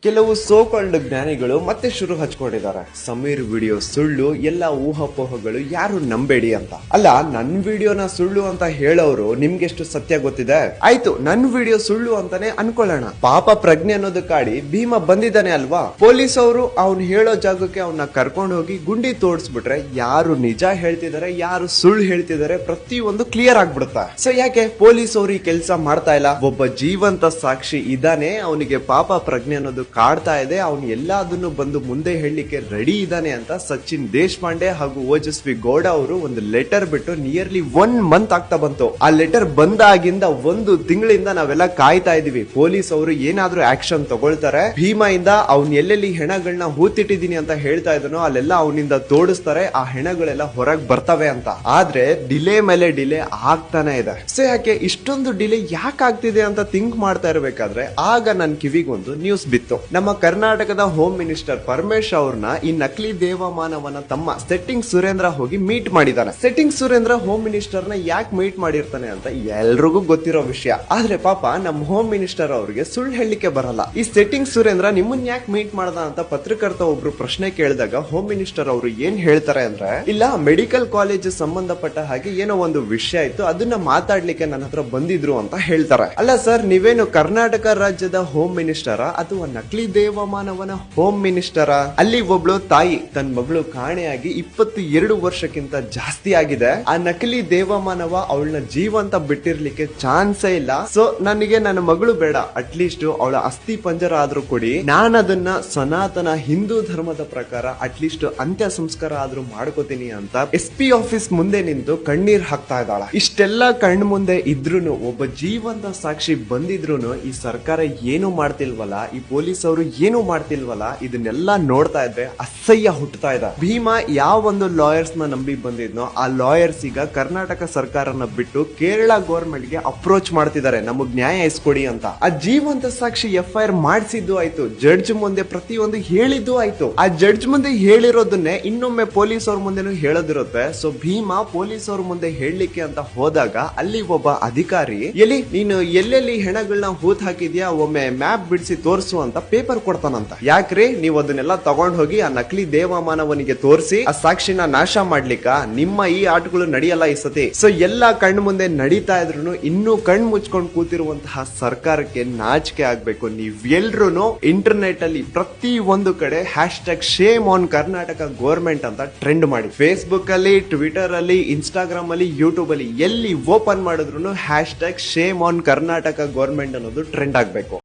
ಕೆಲವು ಸೋಕಾಲ್ಡ್ ಜ್ಞಾನಿಗಳು ಮತ್ತೆ ಶುರು ಹಚ್ಕೊಂಡಿದ್ದಾರೆ. ಸಮೀರ್ ವಿಡಿಯೋ ಸುಳ್ಳು, ಎಲ್ಲ ಊಹಾಪೋಹಗಳು, ಯಾರು ನಂಬೇಡಿ ಅಂತ. ಅಲ್ಲ, ನನ್ ವಿಡಿಯೋನ ಸುಳ್ಳು ಅಂತ ಹೇಳೋರು ನಿಮ್ಗೆಷ್ಟು ಸತ್ಯ ಗೊತ್ತಿದೆ? ಆಯ್ತು, ನನ್ ವಿಡಿಯೋ ಸುಳ್ಳು ಅಂತಾನೆ ಅನ್ಕೊಳ್ಳೋಣ. ಪಾಪ ಪ್ರಜ್ಞೆ ಅನ್ನೋದು ಕಾಡಿ ಭೀಮ ಬಂದಿದ್ದಾನೆ ಅಲ್ವಾ? ಪೊಲೀಸ್ ಅವರು ಅವ್ನು ಹೇಳೋ ಜಾಗಕ್ಕೆ ಅವನ್ನ ಕರ್ಕೊಂಡು ಹೋಗಿ ಗುಂಡಿ ತೋಡ್ಸ್ಬಿಟ್ರೆ ಯಾರು ನಿಜ ಹೇಳ್ತಿದ್ದಾರೆ, ಯಾರು ಸುಳ್ಳು ಹೇಳ್ತಿದ್ದಾರೆ ಪ್ರತಿಯೊಂದು ಕ್ಲಿಯರ್ ಆಗ್ಬಿಡುತ್ತೆ. ಸೊ ಯಾಕೆ ಪೊಲೀಸ್ ಅವರು ಈ ಕೆಲಸ ಮಾಡ್ತಾ ಇಲ್ಲ? ಒಬ್ಬ ಜೀವಂತ ಸಾಕ್ಷಿ ಇದ್ದಾನೆ, ಅವನಿಗೆ ಪಾಪ ಪ್ರಜ್ಞೆ ಅನ್ನೋದು ಕಾಡ್ತಾ ಇದೆ, ಅವನು ಎಲ್ಲದನ್ನು ಬಂದು ಮುಂದೆ ಹೇಳಲಿಕ್ಕೆ ರೆಡಿ ಇದ್ದಾನೆ ಅಂತ ಸಚಿನ್ ದೇಶಪಾಂಡೆ ಹಾಗೂ ಓಜಸ್ವಿ ಗೌಡ ಅವರು ಒಂದು ಲೆಟರ್ ಬಿಟ್ಟು ನಿಯರ್ಲಿ 1 ಮಂತ್ ಆಗ್ತಾ ಬಂತು. ಆ ಲೆಟರ್ ಬಂದಾಗಿಂದ 1 ತಿಂಗಳಿಂದ ನಾವೆಲ್ಲ ಕಾಯ್ತಾ ಇದೀವಿ. ಪೊಲೀಸ್ ಅವರು ಏನಾದ್ರೂ ಆಕ್ಷನ್ ತಗೊಳ್ತಾರೆ, ಭೀಮಾ ಇಂದ ಅವ್ನ್ ಎಲ್ಲೆಲ್ಲಿ ಹೆಣಗಳನ್ನ ಹೂತಿಟ್ಟಿದೀನಿ ಅಂತ ಹೇಳ್ತಾ ಇದನೋ ಅಲ್ಲೆಲ್ಲ ಅವನಿಂದ ತೋಡಿಸ್ತಾರೆ, ಆ ಹೆಣಗಳೆಲ್ಲ ಹೊರಗೆ ಬರ್ತವೆ ಅಂತ. ಆದ್ರೆ ಡಿಲೇ ಮೇಲೆ ಡಿಲೇ ಆಗ್ತಾನೆ ಇದೆ. ಸೊ ಯಾಕೆ ಇಷ್ಟೊಂದು ಡಿಲೇ ಯಾಕೆ ಆಗ್ತಿದೆ ಅಂತ ಥಿಂಕ್ ಮಾಡ್ತಾ ಇರ್ಬೇಕಾದ್ರೆ ಆಗ ನನ್ ಕಿವಿಗೊಂದು ನ್ಯೂಸ್ ಬಿತ್ತು. ನಮ್ಮ ಕರ್ನಾಟಕದ ಹೋಮ್ ಮಿನಿಸ್ಟರ್ ಪರಮೇಶ್ ಅವ್ರನ್ನ ಈ ನಕಲಿ ದೇವಮಾನವನ ತಮ್ಮ ಸೆಟ್ಟಿಂಗ್ ಸುರೇಂದ್ರ ಹೋಗಿ ಮೀಟ್ ಮಾಡಿದಾನೆ. ಸೆಟ್ಟಿಂಗ್ ಸುರೇಂದ್ರ ಹೋಮ್ ಮಿನಿಸ್ಟರ್ ನ ಯಾಕೆ ಮೀಟ್ ಮಾಡಿರ್ತಾನೆ ಅಂತ ಎಲ್ರಿಗೂ ಗೊತ್ತಿರೋ ವಿಷಯ. ಆದ್ರೆ ಪಾಪ ನಮ್ಮ ಹೋಮ್ ಮಿನಿಸ್ಟರ್ ಅವ್ರಿಗೆ ಸುಳ್ಳು ಹೇಳಲಿಕ್ಕೆ ಬರಲ್ಲ. ಈ ಸೆಟ್ಟಿಂಗ್ ಸುರೇಂದ್ರ ನಿಮ್ಮನ್ನ ಯಾಕೆ ಮೀಟ್ ಮಾಡ್ದ ಅಂತ ಪತ್ರಕರ್ತ ಒಬ್ರು ಪ್ರಶ್ನೆ ಕೇಳಿದಾಗ ಹೋಮ್ ಮಿನಿಸ್ಟರ್ ಅವರು ಏನ್ ಹೇಳ್ತಾರೆ ಅಂದ್ರೆ, ಇಲ್ಲ ಮೆಡಿಕಲ್ ಕಾಲೇಜ್ ಸಂಬಂಧಪಟ್ಟ ಹಾಗೆ ಏನೋ ಒಂದು ವಿಷಯ ಇತ್ತು, ಅದನ್ನ ಮಾತಾಡ್ಲಿಕ್ಕೆ ನನ್ನ ಹತ್ರ ಬಂದಿದ್ರು ಅಂತ ಹೇಳ್ತಾರೆ. ಅಲ್ಲ ಸರ್, ನೀವೇನು ಕರ್ನಾಟಕ ರಾಜ್ಯದ ಹೋಮ್ ಮಿನಿಸ್ಟರ ಅಥವಾ ನಕಲಿ ದೇವಮಾನವನ ಹೋಮ್ ಮಿನಿಸ್ಟರ? ಅಲ್ಲಿ ಒಬ್ಳು ತಾಯಿ ತನ್ನ ಮಗಳು ಕಾಣೆಯಾಗಿ 22 ವರ್ಷಕ್ಕಿಂತ ಜಾಸ್ತಿ ಆಗಿದೆ. ಆ ನಕಲಿ ದೇವಮಾನವ ಅವಳನ್ನ ಜೀವಂತ ಬಿಟ್ಟಿರ್ಲಿಕ್ಕೆ ಚಾನ್ಸೇ ಇಲ್ಲ. ಸೊ ನನಗೆ ನನ್ನ ಮಗಳು ಬೇಡ, ಅಟ್ಲೀಸ್ಟ್ ಅವಳ ಅಸ್ಥಿ ಪಂಜರ ಆದ್ರೂ ಕೊಡಿ, ನಾನು ಅದನ್ನ ಸನಾತನ ಹಿಂದೂ ಧರ್ಮದ ಪ್ರಕಾರ ಅಟ್ಲೀಸ್ಟ್ ಅಂತ್ಯ ಸಂಸ್ಕಾರ ಆದ್ರೂ ಮಾಡ್ಕೋತೀನಿ ಅಂತ SP ಆಫೀಸ್ ಮುಂದೆ ನಿಂತು ಕಣ್ಣೀರ್ ಹಾಕ್ತಾ ಇದ್ದಾಳ. ಇಷ್ಟೆಲ್ಲ ಕಣ್ಣು ಮುಂದೆ ಇದ್ರೂನು, ಒಬ್ಬ ಜೀವಂತ ಸಾಕ್ಷಿ ಬಂದಿದ್ರೂನು ಈ ಸರ್ಕಾರ ಏನು ಮಾಡ್ತಿಲ್ವಲ್ಲ, ಈ ಪೊಲೀಸ್ ಅವರು ಏನು ಮಾಡ್ತಿಲ್ವಲ್ಲ, ಇದನ್ನೆಲ್ಲ ನೋಡ್ತಾ ಇದ್ರೆ ಅಸಹ್ಯ ಹುಟ್ಟುತ್ತಾ ಇದೆ. ಭೀಮಾ ಯಾವ ಒಂದು ಲಾಯರ್ಸ್ ನ ನಂಬಿ ಬಂದಿದ್ನೋ ಆ ಲಾಯರ್ಸ್ ಈಗ ಕರ್ನಾಟಕ ಸರ್ಕಾರನ ಬಿಟ್ಟು ಕೇರಳ ಗವರ್ಮೆಂಟ್ ಗೆ ಅಪ್ರೋಚ್ ಮಾಡ್ತಿದ್ದಾರೆ, ನಮಗ್ ನ್ಯಾಯ ಇಸ್ಕೊಡಿ ಅಂತ. ಆ ಜೀವಂತ ಸಾಕ್ಷಿ FIR ಮಾಡಿಸಿದ್ದು ಆಯ್ತು, ಜಡ್ಜ್ ಮುಂದೆ ಪ್ರತಿಯೊಂದು ಹೇಳಿದ್ದು ಆಯ್ತು. ಆ ಜಡ್ಜ್ ಮುಂದೆ ಹೇಳಿರೋದನ್ನೇ ಇನ್ನೊಮ್ಮೆ ಪೊಲೀಸ್ ಅವ್ರ ಮುಂದೆನೂ ಹೇಳೋದಿರುತ್ತೆ. ಸೊ ಭೀಮಾ ಪೊಲೀಸ್ ಅವ್ರ ಮುಂದೆ ಹೇಳಲಿಕ್ಕೆ ಅಂತ ಹೋದಾಗ ಅಲ್ಲಿ ಒಬ್ಬ ಅಧಿಕಾರಿ, ಎಲ್ಲಿ ನೀನು ಎಲ್ಲೆಲ್ಲಿ ಹೆಣಗಳನ್ನ ಹೂತ್ ಹಾಕಿದ್ಯಾ, ಒಮ್ಮೆ ಮ್ಯಾಪ್ ಬಿಡಿಸಿ ತೋರಿಸು ಅಂತ ಪೇಪರ್ ಕೊಡ್ತಾನಂತ. ಯಾಕ್ರಿ ನೀವು ಅದನ್ನೆಲ್ಲ ತಗೊಂಡ್ ಹೋಗಿ ಆ ನಕಲಿ ದೇವಮಾನವನಿಗೆ ತೋರಿಸಿ ಆ ಸಾಕ್ಷಿನ ನಾಶ ಮಾಡ್ಲಿಕ್ಕ? ನಿಮ್ಮ ಈ ಆಟಗಳು ನಡೆಯಲ್ಲ ಈ ಸತಿ. ಸೊ ಎಲ್ಲಾ ಕಣ್ಣು ಮುಂದೆ ನಡೀತಾ ಇದ್ರು ಇನ್ನೂ ಕಣ್ಣು ಮುಚ್ಕೊಂಡು ಕೂತಿರುವಂತಹ ಸರ್ಕಾರಕ್ಕೆ ನಾಚಿಕೆ ಆಗ್ಬೇಕು. ನೀವೆಲ್ರೂ ಇಂಟರ್ನೆಟ್ ಅಲ್ಲಿ ಪ್ರತಿ ಒಂದು ಕಡೆ #shame on ಕರ್ನಾಟಕ ಗವರ್ಮೆಂಟ್ ಅಂತ ಟ್ರೆಂಡ್ ಮಾಡಿ. ಫೇಸ್ಬುಕ್ ಅಲ್ಲಿ, ಟ್ವಿಟರ್ ಅಲ್ಲಿ, ಇನ್ಸ್ಟಾಗ್ರಾಮ್ ಅಲ್ಲಿ, ಯೂಟ್ಯೂಬ್ ಅಲ್ಲಿ ಎಲ್ಲಿ ಓಪನ್ ಮಾಡಿದ್ರು #shame on ಕರ್ನಾಟಕ ಗವರ್ಮೆಂಟ್ ಅನ್ನೋದು ಟ್ರೆಂಡ್ ಆಗ್ಬೇಕು.